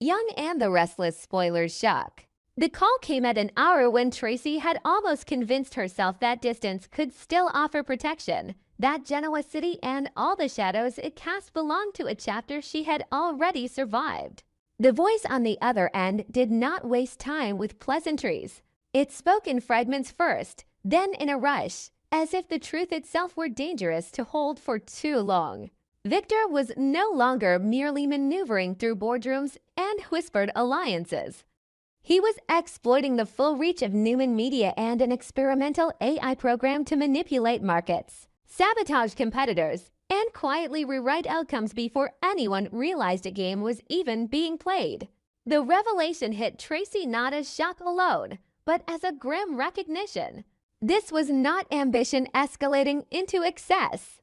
Young and the Restless Spoilers Shock. The call came at an hour when Traci had almost convinced herself that distance could still offer protection, that Genoa City and all the shadows it cast belonged to a chapter she had already survived. The voice on the other end did not waste time with pleasantries. It spoke in fragments first, then in a rush, as if the truth itself were dangerous to hold for too long. Victor was no longer merely maneuvering through boardrooms and whispered alliances. He was exploiting the full reach of Newman Media and an experimental AI program to manipulate markets, sabotage competitors, and quietly rewrite outcomes before anyone realized a game was even being played. The revelation hit Traci not as shock alone, but as a grim recognition. This was not ambition escalating into excess.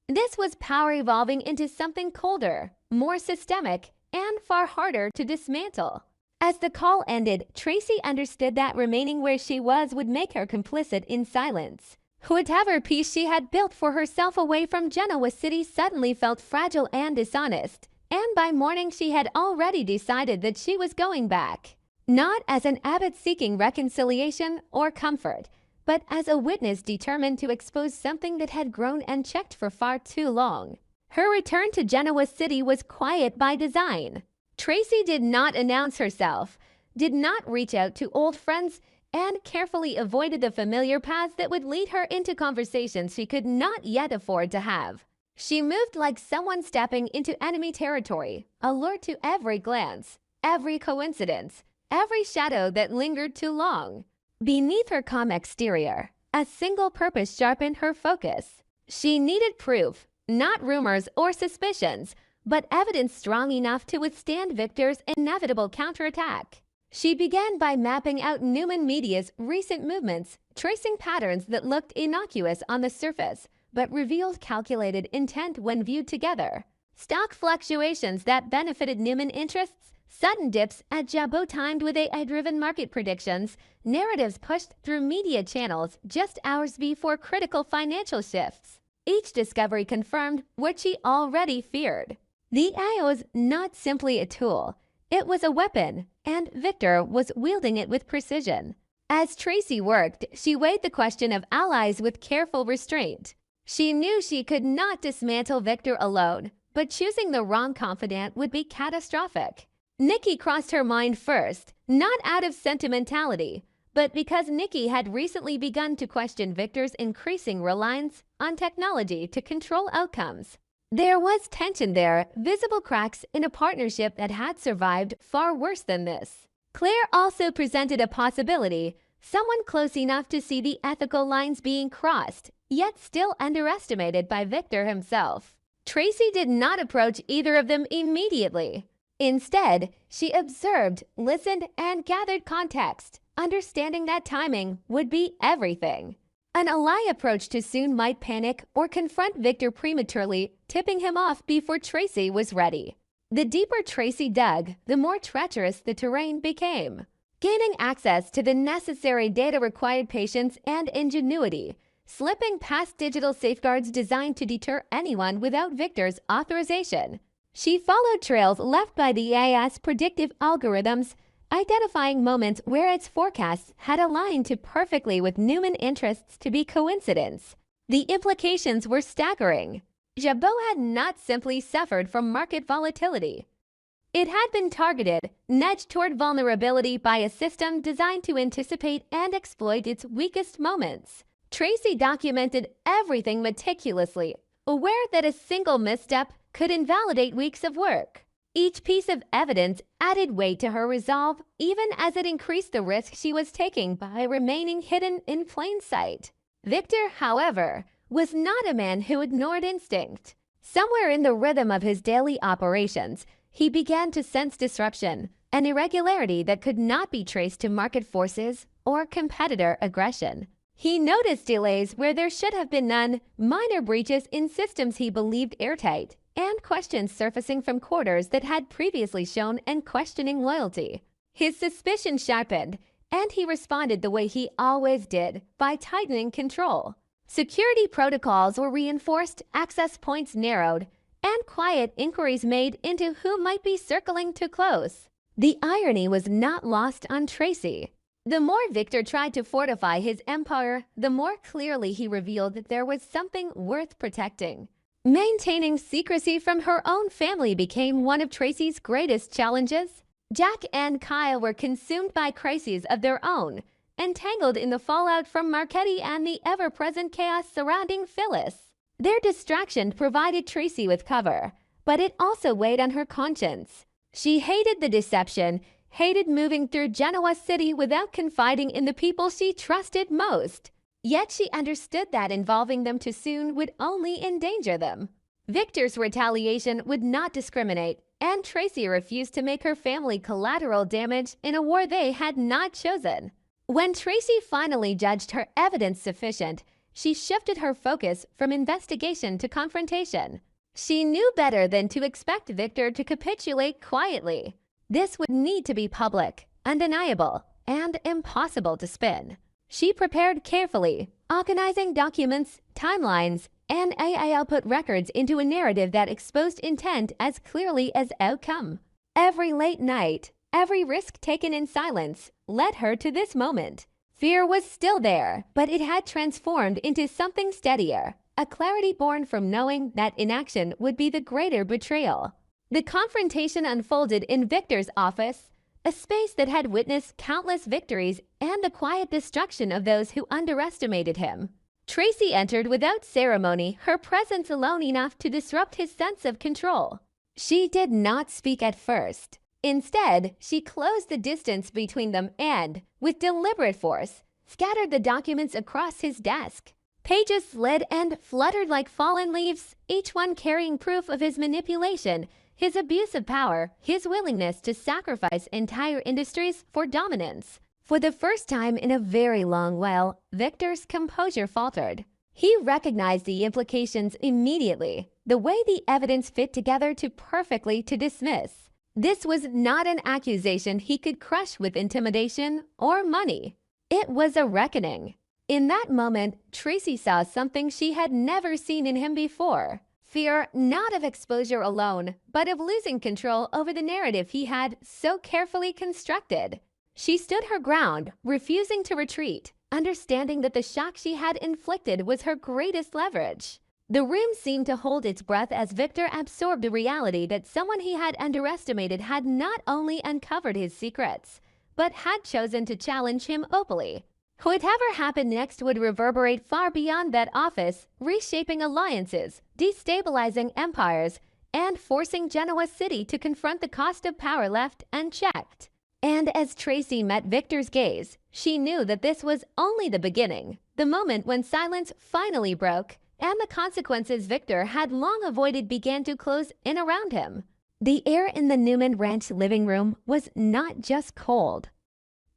This was power evolving into something colder, more systemic, and far harder to dismantle. As the call ended, Traci understood that remaining where she was would make her complicit in silence. Whatever peace she had built for herself away from Genoa City suddenly felt fragile and dishonest, and by morning she had already decided that she was going back. Not as an abbot seeking reconciliation or comfort, but as a witness determined to expose something that had grown unchecked for far too long. Her return to Genoa City was quiet by design. Traci did not announce herself, did not reach out to old friends, and carefully avoided the familiar paths that would lead her into conversations she could not yet afford to have. She moved like someone stepping into enemy territory, alert to every glance, every coincidence, every shadow that lingered too long. Beneath her calm exterior, a single purpose sharpened her focus. She needed proof, not rumors or suspicions, but evidence strong enough to withstand Victor's inevitable counterattack. She began by mapping out Newman Media's recent movements, tracing patterns that looked innocuous on the surface, but revealed calculated intent when viewed together. Stock fluctuations that benefited Newman interests, sudden dips at Jabot timed with AI-driven market predictions, narratives pushed through media channels just hours before critical financial shifts. Each discovery confirmed what she already feared. The AI was not simply a tool. It was a weapon, and Victor was wielding it with precision. As Traci worked, she weighed the question of allies with careful restraint. She knew she could not dismantle Victor alone, but choosing the wrong confidant would be catastrophic. Nikki crossed her mind first, not out of sentimentality, but because Nikki had recently begun to question Victor's increasing reliance on technology to control outcomes. There was tension there, visible cracks in a partnership that had survived far worse than this. Claire also presented a possibility, someone close enough to see the ethical lines being crossed, yet still underestimated by Victor himself. Traci did not approach either of them immediately. Instead, she observed, listened, and gathered context, understanding that timing would be everything. An ally approach too soon might panic or confront Victor prematurely, tipping him off before Traci was ready. The deeper Traci dug, the more treacherous the terrain became. Gaining access to the necessary data required patience and ingenuity, slipping past digital safeguards designed to deter anyone without Victor's authorization. She followed trails left by the AI's predictive algorithms, identifying moments where its forecasts had aligned too perfectly with Newman interests to be coincidence. The implications were staggering. Jabot had not simply suffered from market volatility. It had been targeted, nudged toward vulnerability by a system designed to anticipate and exploit its weakest moments. Traci documented everything meticulously, aware that a single misstep could invalidate weeks of work. Each piece of evidence added weight to her resolve, even as it increased the risk she was taking by remaining hidden in plain sight. Victor, however, was not a man who ignored instinct. Somewhere in the rhythm of his daily operations, he began to sense disruption, an irregularity that could not be traced to market forces or competitor aggression. He noticed delays where there should have been none, minor breaches in systems he believed airtight, and questions surfacing from quarters that had previously shown unquestioning loyalty. His suspicion sharpened, and he responded the way he always did, by tightening control. Security protocols were reinforced, access points narrowed, and quiet inquiries made into who might be circling too close. The irony was not lost on Traci. The more Victor tried to fortify his empire, the more clearly he revealed that there was something worth protecting. Maintaining secrecy from her own family became one of Traci's greatest challenges. Jack and Kyle were consumed by crises of their own, entangled in the fallout from Marchetti and the ever-present chaos surrounding Phyllis. Their distraction provided Traci with cover, but it also weighed on her conscience. She hated the deception, hated moving through Genoa City without confiding in the people she trusted most. Yet she understood that involving them too soon would only endanger them. Victor's retaliation would not discriminate, and Traci refused to make her family collateral damage in a war they had not chosen. When Traci finally judged her evidence sufficient, she shifted her focus from investigation to confrontation. She knew better than to expect Victor to capitulate quietly. This would need to be public, undeniable, and impossible to spin. She prepared carefully, organizing documents, timelines, and AI output records into a narrative that exposed intent as clearly as outcome. Every late night, every risk taken in silence, led her to this moment. Fear was still there, but it had transformed into something steadier, a clarity born from knowing that inaction would be the greater betrayal. The confrontation unfolded in Victor's office, a space that had witnessed countless victories and the quiet destruction of those who underestimated him. Traci entered without ceremony, her presence alone enough to disrupt his sense of control. She did not speak at first. Instead, she closed the distance between them and, with deliberate force, scattered the documents across his desk. Pages slid and fluttered like fallen leaves, each one carrying proof of his manipulation, his abuse of power, his willingness to sacrifice entire industries for dominance. For the first time in a very long while, Victor's composure faltered. He recognized the implications immediately, the way the evidence fit together too perfectly to dismiss. This was not an accusation he could crush with intimidation or money. It was a reckoning. In that moment, Traci saw something she had never seen in him before. Fear not of exposure alone, but of losing control over the narrative he had so carefully constructed. She stood her ground, refusing to retreat, understanding that the shock she had inflicted was her greatest leverage. The room seemed to hold its breath as Victor absorbed the reality that someone he had underestimated had not only uncovered his secrets, but had chosen to challenge him openly. Whatever happened next would reverberate far beyond that office, reshaping alliances, destabilizing empires, and forcing Genoa City to confront the cost of power left unchecked. And as Traci met Victor's gaze, she knew that this was only the beginning, the moment when silence finally broke, and the consequences Victor had long avoided began to close in around him. The air in the Newman Ranch living room was not just cold.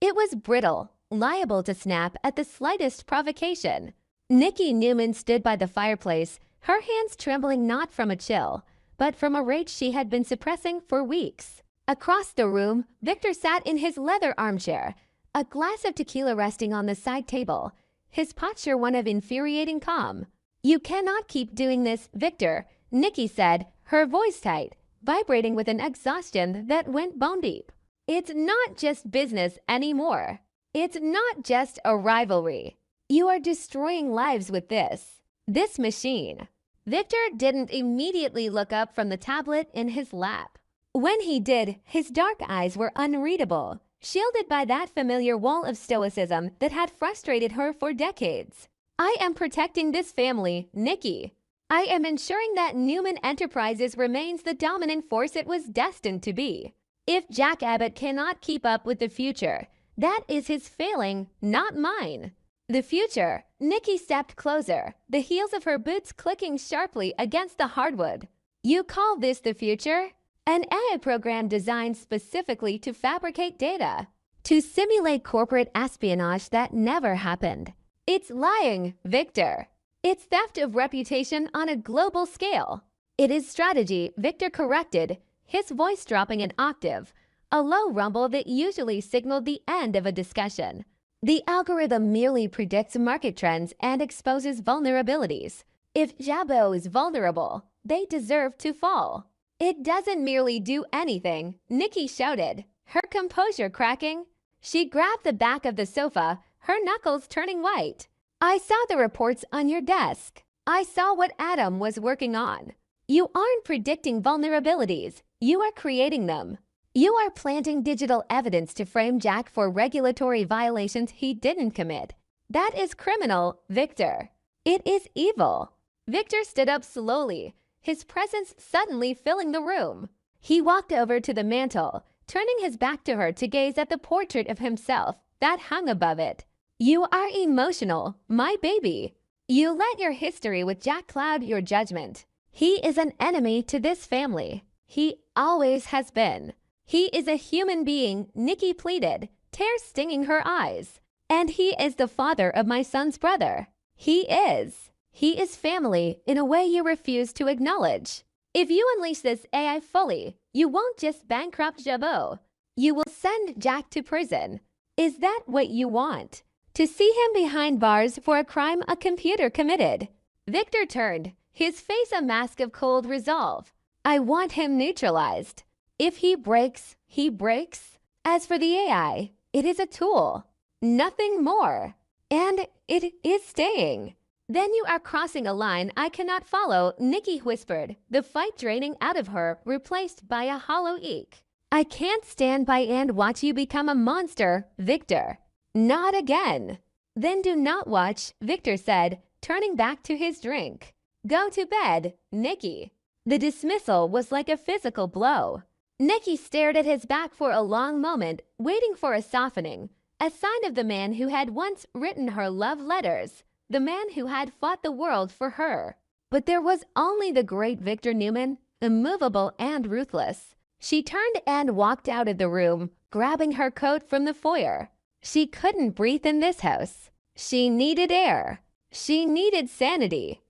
It was brittle, liable to snap at the slightest provocation. Nikki Newman stood by the fireplace, her hands trembling not from a chill, but from a rage she had been suppressing for weeks. Across the room, Victor sat in his leather armchair, a glass of tequila resting on the side table, his posture one of infuriating calm. "You cannot keep doing this, Victor," Nikki said, her voice tight, vibrating with an exhaustion that went bone deep. "It's not just business anymore. It's not just a rivalry. You are destroying lives with this machine." Victor didn't immediately look up from the tablet in his lap. When he did, his dark eyes were unreadable, shielded by that familiar wall of stoicism that had frustrated her for decades. "I am protecting this family, Nikki. I am ensuring that Newman Enterprises remains the dominant force it was destined to be. If Jack Abbott cannot keep up with the future, that is his failing, not mine." The future. Nikki stepped closer, the heels of her boots clicking sharply against the hardwood. "You call this the future? An AI program designed specifically to fabricate data, to simulate corporate espionage that never happened. It's lying, Victor. It's theft of reputation on a global scale. It is strategy," Victor corrected, his voice dropping an octave, a low rumble that usually signaled the end of a discussion. "The algorithm merely predicts market trends and exposes vulnerabilities. If Jabot is vulnerable, they deserve to fall." "It doesn't merely do anything," Nikki shouted, her composure cracking. She grabbed the back of the sofa, her knuckles turning white. I saw the reports on your desk. I saw what Adam was working on. You aren't predicting vulnerabilities. You are creating them. You are planting digital evidence to frame Jack for regulatory violations he didn't commit. That is criminal, Victor. It is evil. Victor stood up slowly, his presence suddenly filling the room. He walked over to the mantel, turning his back to her to gaze at the portrait of himself that hung above it. You are emotional, my baby. You let your history with Jack cloud your judgment. He is an enemy to this family. He always has been. He is a human being, Nikki pleaded, tears stinging her eyes. And he is the father of my son's brother. He is. He is family in a way you refuse to acknowledge. If you unleash this AI fully, you won't just bankrupt Jabot. You will send Jack to prison. Is that what you want? To see him behind bars for a crime a computer committed? Victor turned, his face a mask of cold resolve. I want him neutralized. If he breaks, he breaks. As for the AI, it is a tool. Nothing more. And it is staying. Then you are crossing a line I cannot follow, Nikki whispered, the fight draining out of her, replaced by a hollow eek. I can't stand by and watch you become a monster, Victor. Not again. Then do not watch, Victor said, turning back to his drink. Go to bed, Nikki. The dismissal was like a physical blow. Nikki stared at his back for a long moment, waiting for a softening, a sign of the man who had once written her love letters, the man who had fought the world for her. But there was only the great Victor Newman, immovable and ruthless. She turned and walked out of the room, grabbing her coat from the foyer. She couldn't breathe in this house. She needed air. She needed sanity.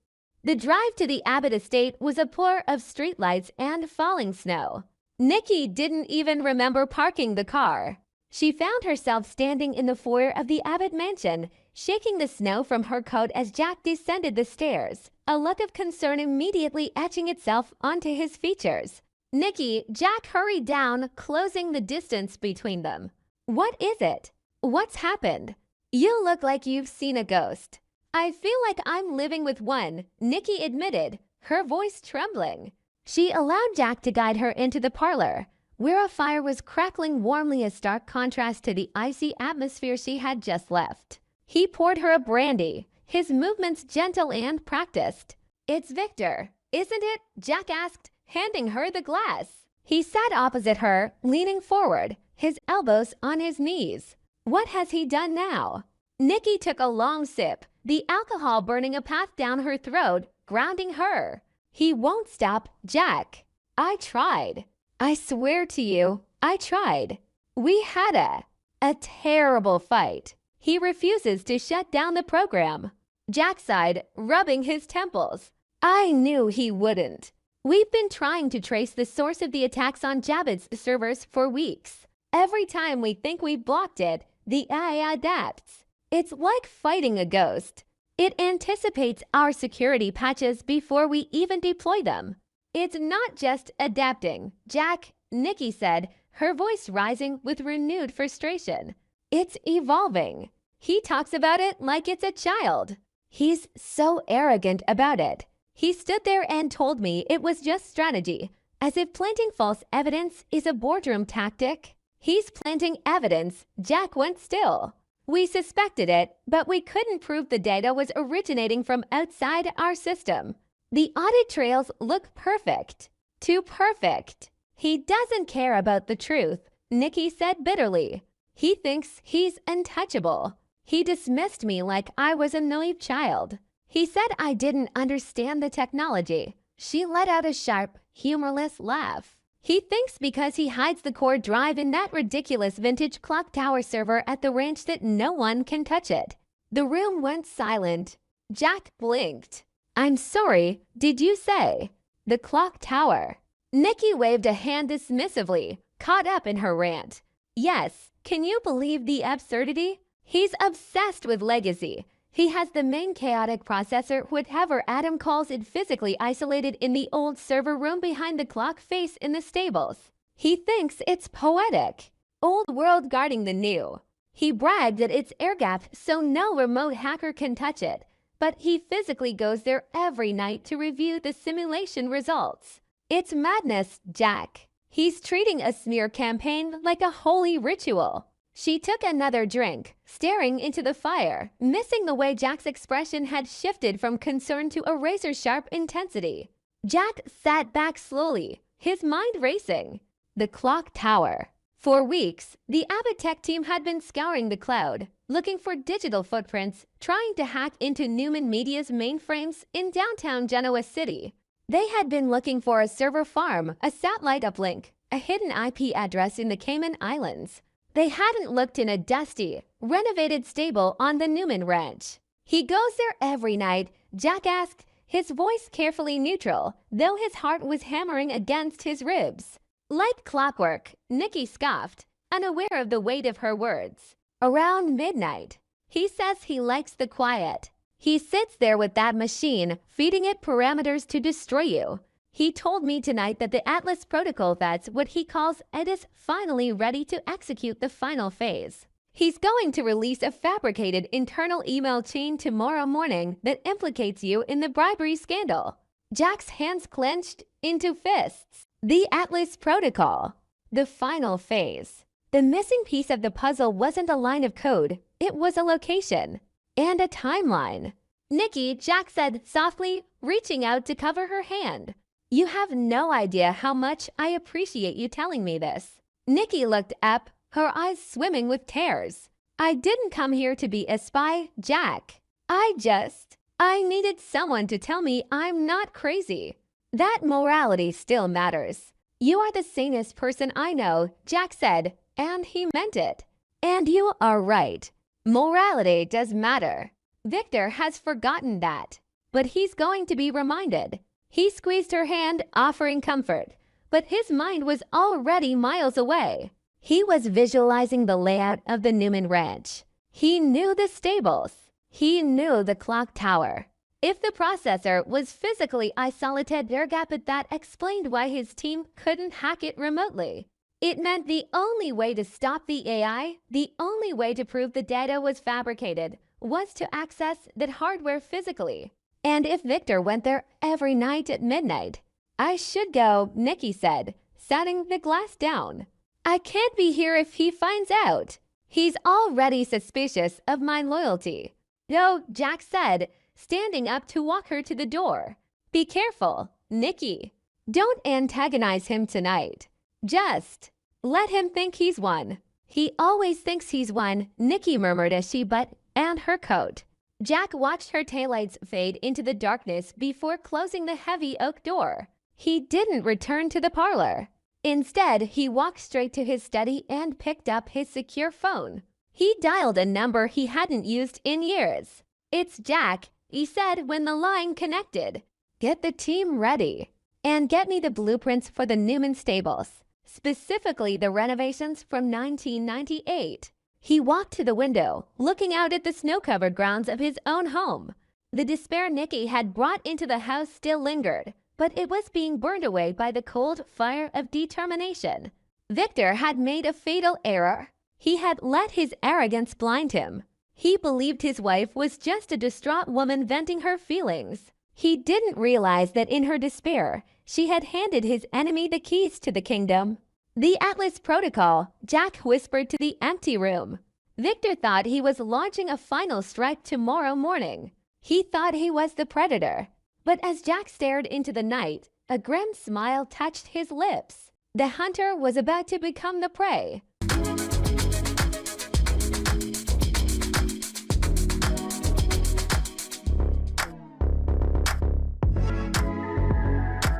The drive to the Abbott estate was a blur of streetlights and falling snow. Nikki didn't even remember parking the car. She found herself standing in the foyer of the Abbott mansion, shaking the snow from her coat as Jack descended the stairs, a look of concern immediately etching itself onto his features. Nikki, Jack hurried down, closing the distance between them. What is it? What's happened? You look like you've seen a ghost. I feel like I'm living with one, Nikki admitted, her voice trembling. She allowed Jack to guide her into the parlor, where a fire was crackling warmly, a stark contrast to the icy atmosphere she had just left. He poured her a brandy, his movements gentle and practiced. It's Victor, isn't it? Jack asked, handing her the glass. He sat opposite her, leaning forward, his elbows on his knees. What has he done now? Nikki took a long sip, the alcohol burning a path down her throat, grounding her. He won't stop, Jack. I tried. I swear to you, I tried. We had a terrible fight. He refuses to shut down the program. Jack sighed, rubbing his temples. I knew he wouldn't. We've been trying to trace the source of the attacks on Jabba's servers for weeks. Every time we think we've blocked it, the AI adapts. It's like fighting a ghost. It anticipates our security patches before we even deploy them. It's not just adapting, Jack, Nikki said, her voice rising with renewed frustration. It's evolving. He talks about it like it's a child. He's so arrogant about it. He stood there and told me it was just strategy, as if planting false evidence is a boardroom tactic. He's planting evidence, Jack went still. We suspected it, but we couldn't prove the data was originating from outside our system. The audit trails look perfect. Too perfect. He doesn't care about the truth, Nikki said bitterly. He thinks he's untouchable. He dismissed me like I was a naive child. He said I didn't understand the technology. She let out a sharp, humorless laugh. He thinks because he hides the core drive in that ridiculous vintage clock tower server at the ranch that no one can touch it. The room went silent. Jack blinked. I'm sorry, did you say? The clock tower. Nikki waved a hand dismissively, caught up in her rant. Yes, can you believe the absurdity? He's obsessed with legacy. He has the main chaotic processor, whatever Adam calls it, physically isolated in the old server room behind the clock face in the stables. He thinks it's poetic. Old world guarding the new. He bragged that it's air-gapped so no remote hacker can touch it, but he physically goes there every night to review the simulation results. It's madness, Jack. He's treating a smear campaign like a holy ritual. She took another drink, staring into the fire, missing the way Jack's expression had shifted from concern to a razor-sharp intensity. Jack sat back slowly, his mind racing. The clock tower. For weeks, the Abbott tech team had been scouring the cloud, looking for digital footprints, trying to hack into Newman Media's mainframes in downtown Genoa City. They had been looking for a server farm, a satellite uplink, a hidden IP address in the Cayman Islands. They hadn't looked in a dusty, renovated stable on the Newman Ranch. "He goes there every night," Jack asked, his voice carefully neutral, though his heart was hammering against his ribs. Like clockwork, Nikki scoffed, unaware of the weight of her words. "Around midnight. He says he likes the quiet. He sits there with that machine, feeding it parameters to destroy you. He told me tonight that the Atlas protocol, that's what he calls it, is finally ready to execute the final phase. He's going to release a fabricated internal email chain tomorrow morning that implicates you in the bribery scandal." Jack's hands clenched into fists. The Atlas protocol. The final phase. The missing piece of the puzzle wasn't a line of code, it was a location. And a timeline. "Nikki," Jack said softly, reaching out to cover her hand. "You have no idea how much I appreciate you telling me this." Nikki looked up, her eyes swimming with tears. "I didn't come here to be a spy, Jack. I needed someone to tell me I'm not crazy. That morality still matters. You are the sanest person I know," Jack said, and he meant it. "And you are right. Morality does matter. Victor has forgotten that, but he's going to be reminded." He squeezed her hand, offering comfort, but his mind was already miles away. He was visualizing the layout of the Newman Ranch. He knew the stables. He knew the clock tower. If the processor was physically isolated, that explained why his team couldn't hack it remotely. It meant the only way to stop the AI, the only way to prove the data was fabricated, was to access that hardware physically. And if Victor went there every night at midnight, "I should go," Nikki said, setting the glass down. "I can't be here if he finds out. He's already suspicious of my loyalty." "No," Jack said, standing up to walk her to the door. "Be careful, Nikki. Don't antagonize him tonight. Just let him think he's won." "He always thinks he's won," Nikki murmured as she buttoned her coat. Jack watched her taillights fade into the darkness before closing the heavy oak door. He didn't return to the parlor. Instead, he walked straight to his study and picked up his secure phone. He dialed a number he hadn't used in years. "It's Jack," he said when the line connected. "Get the team ready. And get me the blueprints for the Newman stables, specifically the renovations from 1998. He walked to the window, looking out at the snow-covered grounds of his own home. The despair Nikki had brought into the house still lingered, but it was being burned away by the cold fire of determination. Victor had made a fatal error. He had let his arrogance blind him. He believed his wife was just a distraught woman venting her feelings. He didn't realize that in her despair, she had handed his enemy the keys to the kingdom. "The Atlas protocol," Jack whispered to the empty room. Victor thought he was launching a final strike tomorrow morning. He thought he was the predator. But as Jack stared into the night, a grim smile touched his lips. The hunter was about to become the prey.